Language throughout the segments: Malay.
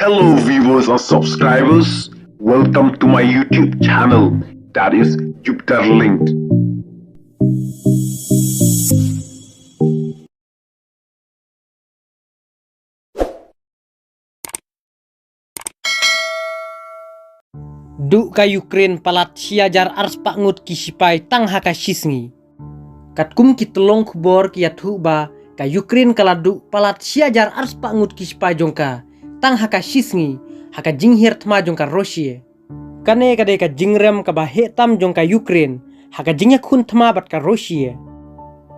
Hello viewers and subscribers, welcome to my YouTube channel, that is Jupiter Linked. Duk ka Ukraine palat siajar ars pangut kisipai tang haka shisngi. Katkum kitolong kubor kiathu ba ka Ukraine kala duk palat siajar ars pangut kisipai jongka tang haka shisngi haka jinghir thma jongka Russia. Kane kade ka jingrem ka ba hetam jongka Ukraine haka jingya khun thma bat ka Russia.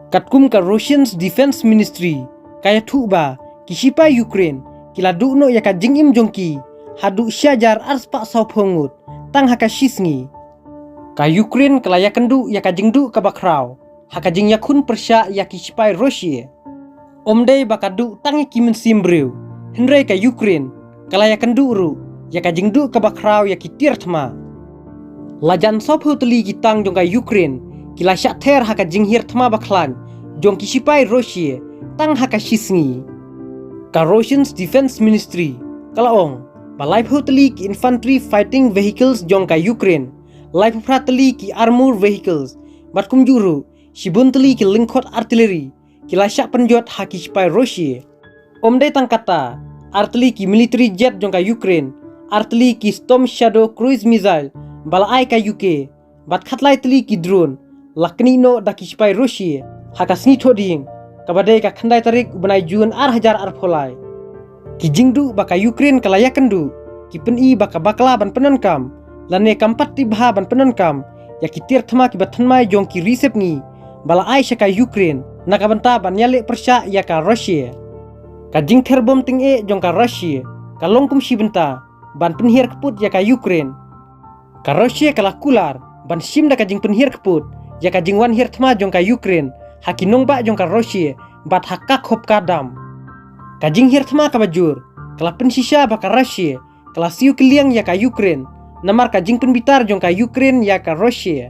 Katkum ka Russian's Defense Ministry kayathu ba kisipai Ukraine kila duk no yaka jingim jongki hadu siajar ars pak sau phongut tang haka shisngi. Ka Ukraine kala yakandu yaka jingdu ka bakrau haka jing yakun persya yaki sipai Russia. Omdei bakadu tangi kimin simbreu hendrei ka Ukraine kala yakandu ru yaka jingdu ka bakrau yaki tirthma. Lajan sophu teli gitang jongka Ukraine kila syak ther haka jinghir thma baklan jongki sipai Russia tang haka shisngi. Ka Russian's Defense Ministry kala ong balai phuteli ki infantry fighting vehicles jongka Ukraine lai phrateli ki armor vehicles batkum juru shibunteli ki linkot artillery kila syak penjot haki sipai Russia. Omdei tangkata artillery ki military jet jongka Ukraine artillery ki Storm Shadow cruise missile balai ka UK bat khatlai teli ki drone lakni no daki sipai Russia haka sngi thoding kabadai ka khandai tarik banai jun ar hajar ar pholai. Ki jingdu baka Ukraine kala yakandu ki peni baka bakla ban penankam lane kampat ti bha ban penankam ya ki tir thma ki bathanmai jong ki receive ngi bala ai shaka Ukraine nakabanta ban yale persya ya ka Russia. Ka jing ther bom ting e jong ka Russia ka longkum shibenta ban penhir keput ya ka Ukraine. Ka Russia kala kular ban sim da ka jing penhir keput ya ka jing wan hir thma jong ka Ukraine haki nongba jong ka Russia bat hakka khop ka dam. Kajing hir thma ka bajur kala pensisa baka Russia kala siu kiliang ya ka Ukraine namar kajing penbitar jong ka Ukraine ya ka Russia.